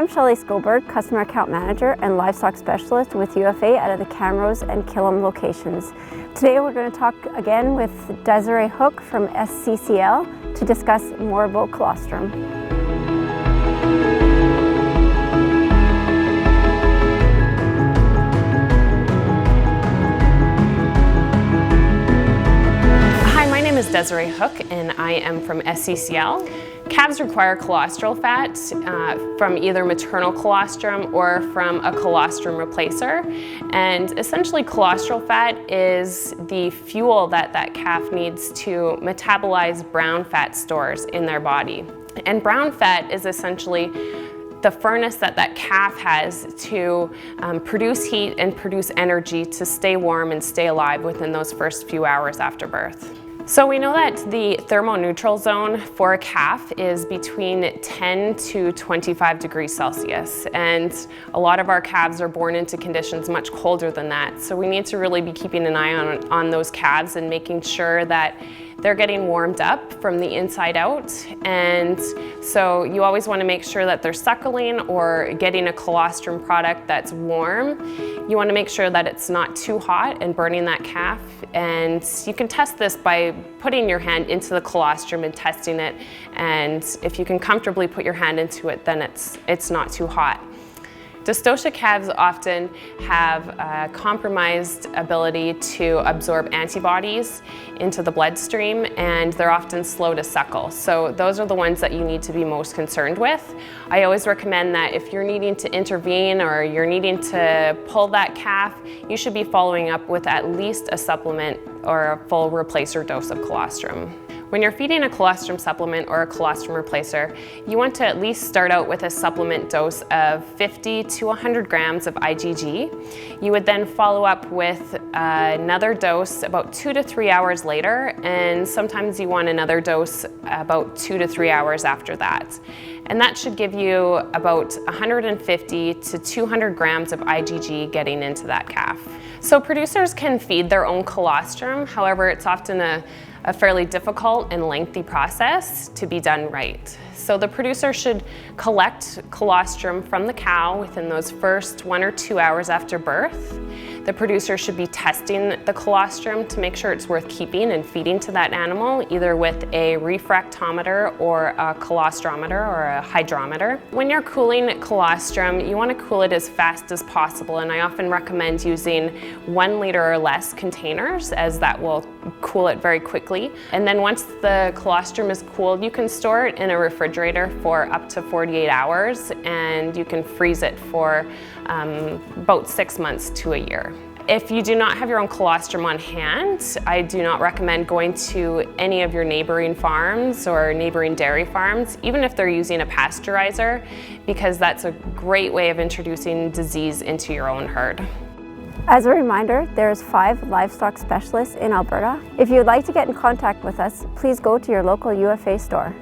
I'm Shelley Skolberg, Customer Account Manager and Livestock Specialist with UFA out of the Camrose and Killam locations. Today we're going to talk again with Deserae Hook from SCCL to discuss more about colostrum. Hi, my name is Deserae Hook and I am from SCCL. Calves require colostral fat from either maternal colostrum or from a colostrum replacer. And essentially colostral fat is the fuel that calf needs to metabolize brown fat stores in their body. And brown fat is essentially the furnace that calf has to produce heat and produce energy to stay warm and stay alive within those first few hours after birth. So we know that the thermoneutral zone for a calf is between 10 to 25 degrees Celsius. And a lot of our calves are born into conditions much colder than that. So we need to really be keeping an eye on those calves and making sure that they're getting warmed up from the inside out. And so you always want to make sure that they're suckling or getting a colostrum product that's warm. You want to make sure that it's not too hot and burning that calf. And you can test this by putting your hand into the colostrum and testing it. And if you can comfortably put your hand into it, then it's not too hot. Dystocia calves often have a compromised ability to absorb antibodies into the bloodstream, and they're often slow to suckle. So those are the ones that you need to be most concerned with. I always recommend that if you're needing to intervene or you're needing to pull that calf, you should be following up with at least a supplement or a full replacer dose of colostrum. When you're feeding a colostrum supplement or a colostrum replacer, you want to at least start out with a supplement dose of 50 to 100 grams of IgG. You would then follow up with another dose about 2 to 3 hours later, and sometimes you want another dose about 2 to 3 hours after that. And that should give you about 150 to 200 grams of IgG getting into that calf. So producers can feed their own colostrum, however, it's often a fairly difficult and lengthy process to be done right. So the producer should collect colostrum from the cow within those first 1 or 2 hours after birth. The producer should be testing the colostrum to make sure it's worth keeping and feeding to that animal, either with a refractometer or a colostrometer or a hydrometer. When you're cooling colostrum, you want to cool it as fast as possible, and I often recommend using 1 liter or less containers, as that will cool it very quickly. And then once the colostrum is cooled, you can store it in a refrigerator for up to 48 hours, and you can freeze it for about 6 months to a year. If you do not have your own colostrum on hand, I do not recommend going to any of your neighboring farms or neighboring dairy farms, even if they're using a pasteurizer, because that's a great way of introducing disease into your own herd. As a reminder, there's 5 livestock specialists in Alberta. If you would like to get in contact with us, please go to your local UFA store.